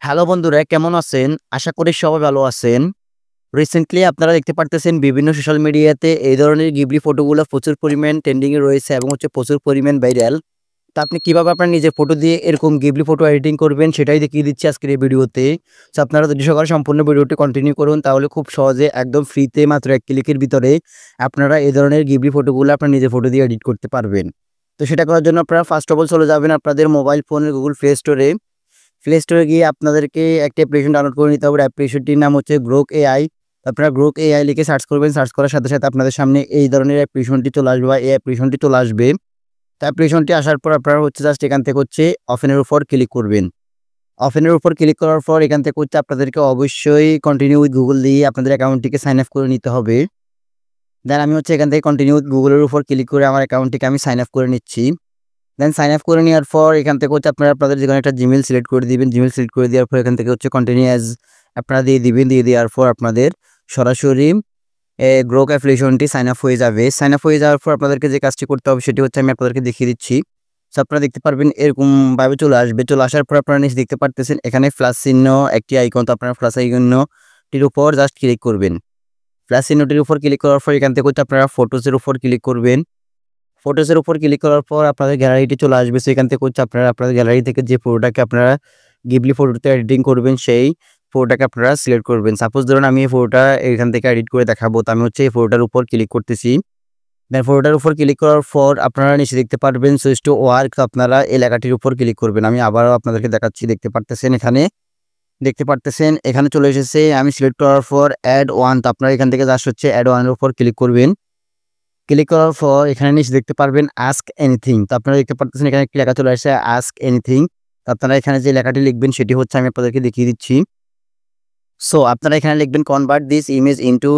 Hello বন্ধুরা, কেমন আছেন? আশা করি সবাই ভালো আছেন। রিসেন্টলি আপনারা দেখতে পারতেছেন বিভিন্ন সোশ্যাল মিডিয়াতে এই ধরনের গিবলি ফটোগুলো প্রচুর পরিমাণ ট্রেন্ডিং এ রয়েছে এবং প্রচুর পরিমাণ ভাইরাল। তো আপনি কিভাবে আপনার নিজের ফটো দিয়ে এরকম গিবলি ফটো এডিটিং করবেন সেটাই দেখিয়ে দিচ্ছি আজকের এই ভিডিওতে। সো আপনারা ধৈর্য সহকারে সম্পূর্ণ ভিডিওটি কন্টিনিউ করুন, তাহলে খুব সহজে একদম ফ্রিতে মাত্র ১ ক্লিকের ভিতরে আপনারা এই ধরনের গিবলি ফটোগুলো আপনার নিজের ফটো দিয়ে এডিট করতে পারবেন। তো সেটা করার জন্য আপনারা ফার্স্ট অফ অল চলে যাবেন আপনাদের মোবাইল ফোনের গুগল প্লে স্টোরে গিয়ে আপনাদেরকে একটা অ্যাপ্লিকেশন ডাউনলোড করে নিতে হবে। অ্যাপ্লিকেশনটির নাম হচ্ছে গ্রোক এআই। আপনারা গ্রোক এআই লিখে সার্চ করবেন। সার্চ করার সাথে সাথে আপনাদের সামনে এই ধরনের অ্যাপ্লিকেশনটি চলে আসবে বা এই অ্যাপ্লিকেশনটি চলে আসবে। তো অ্যাপ্লিকেশনটি আসার পর আপনারা জাস্ট এখান থেকে ওপেনের উপর ক্লিক করবেন। ওপেনের উপর ক্লিক করার পর এখান থেকে আপনাদেরকে অবশ্যই কন্টিনিউ উইথ গুগল দিয়ে আপনাদের অ্যাকাউন্টটিকে সাইন আপ করে নিতে হবে। দেন আমি এখান থেকে কন্টিনিউ উইথ গুগলের উপর ক্লিক করে আমার অ্যাকাউন্টটিকে আমি সাইন আপ করে নিচ্ছি। দেন সাইন আপ করে নেওয়ার পর এখান থেকে আপনারা আপনাদের যেকোনো একটা জিমেইল সিলেক্ট করে দিবেন। জিমেইল সিলেক্ট করে দেওয়ার পর এখান থেকে কন্টিনিউ অ্যাজ আপনারা দিয়ে দিবেন। দিয়ে দেওয়ার পর আপনাদের সরাসরি গ্রোক অ্যাপ্লিকেশনটি সাইন আপ হয়ে যাবে। সাইন আপ হয়ে যাওয়ার পর আপনাদেরকে যে কাজটি করতে হবে সেটি আমি আপনাদেরকে দেখিয়ে দিচ্ছি। সো আপনারা দেখতে পারবেন এরকমভাবে চলে আসবে। চলে আসার পর আপনারা নিচে দেখতে পারতেছেন এখানে প্লাস চিহ্ন একটি আইকন। তো আপনারা প্লাস আইকনটির উপর জাস্ট ক্লিক করবেন। প্লাস চিহ্নটির উপর ক্লিক করার পর এখান থেকে আপনারা ফটোসের উপর ক্লিক করবেন। ফটোসের উপর ক্লিক করার পর আপনাদের গ্যালারিটি চলে আসবে। সো এখান থেকে আপনারা আপনাদের গ্যালারি থেকে যে ফটোটাকে আপনারা গিবলি ফটোতে এডিটিং করবেন সেই ফটোটাকে আপনারা সিলেক্ট করবেন। সাপোজ ধরুন আমি এই ফটোটা এখান থেকে এডিট করে দেখাবো। তো আমি এই ফটোটার উপর ক্লিক করতেছি। দেন ফটোটার উপর ক্লিক করার পর আপনারা নিচে দেখতে পারবেন সুইচ টু ওয়ার্ক। আপনারা এই লেখাটির উপর ক্লিক করবেন। আমি আবারও আপনাদেরকে দেখাচ্ছি। দেখতে পারতেছেন এখানে চলে এসেছে। আমি সিলেক্ট করার পর অ্যাড ওয়ান। তো আপনারা এখান থেকে জাস্ট অ্যাড ওয়ানের উপর ক্লিক করবেন। ক্লিক করার পর এখানে নিচে দেখতে পারবেন আস্ক এনিথিং। তো আপনারা দেখতে পারতেছেন এখানে একটি লেখা চলে আসছে আস্ক এনিথিং। তো আপনারা এখানে যে লেখাটি লিখবেন সেটি আমি আপনাদেরকে দেখিয়ে দিচ্ছি। সো আপনারা এখানে লিখবেন convert this image into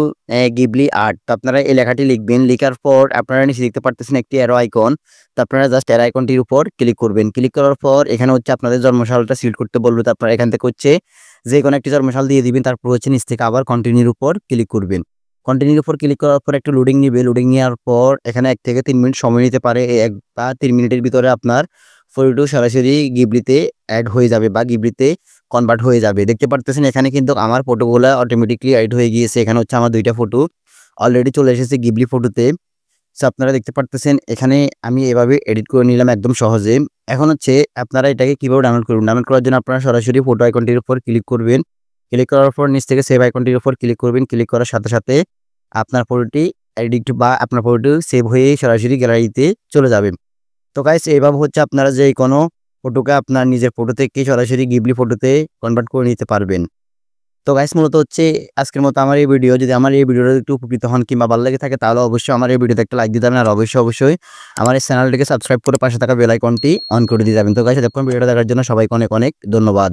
Ghibli art. তো আপনারা এই লেখাটি লিখবেন। লিখার পর আপনারা নিচে দেখতে পারতেছেন একটি অ্যারো আইকন। তো আপনারা জাস্ট অ্যারো আইকনটির উপর ক্লিক করবেন। ক্লিক করার পর এখানে আপনাদের জন্মসালটা সিলেক্ট করতে বলবে। তো আপনারা এখান থেকে যে কোনো একটি জন্মসাল দিয়ে দিবেন। তারপর নিচ থেকে আবার কন্টিনিউর উপর ক্লিক করবেন। কন্টিনিউর উপর ক্লিক করার পর একটু লোডিং নিবে। লোডিং নেওয়ার পর এখানে 1 থেকে 3 মিনিট সময় নিতে পারে। 1 বা 3 মিনিটের ভিতরে আপনার ফটোটি সরাসরি গিবলিতে অ্যাড হয়ে যাবে বা গিবলিতে কনভার্ট হয়ে যাবে। দেখতে পারতেছেন এখানে কিন্তু আমার ফটোগুলো অটোমেটিক্যালি এড হয়ে গিয়েছে। এখানে আমার 2টা ফটো অলরেডি চলে এসেছে গিবলি ফটোতে। সো আপনারা দেখতে পারতেছেন এখানে আমি এভাবে এডিট করে নিলাম একদম সহজে। এখন আপনারা এটাকে কিভাবে ডাউনলোড করবেন। ডাউনলোড করার জন্য আপনারা সরাসরি ফটো আইকনটির উপর ক্লিক করবেন। ক্লিক করার পর নিচ থেকে সেভ আইকনটির উপর ক্লিক করবেন। ক্লিক করার সাথে সাথে আপনার ফটোটি এডিট বা আপনার ফটোটি সেভ হয়ে সরাসরি গ্যালারিতে চলে যাবে। তো গাইস এইভাবে আপনারা যে কোনো ফটোকে আপনার নিজের ফটো থেকে সরাসরি গিবলি ফটোতে কনভার্ট করে নিতে পারবেন। তো গাইস মূলত আজকের মতো আমার এই ভিডিও। যদি আমার এই ভিডিওটা একটু উপকৃত হন কিংবা ভালো লেগে থাকে তাহলে অবশ্যই আমার এই ভিডিওতে একটা লাইক দিয়ে দেবেন। আর অবশ্যই আমার এই চ্যানেলটিকে সাবস্ক্রাইব করে পাশে থাকা বেল আইকনটি অন করে দিয়ে যাবেন। তো গাইস এতক্ষণ ভিডিওটা দেখার জন্য সবাইকে অনেক ধন্যবাদ।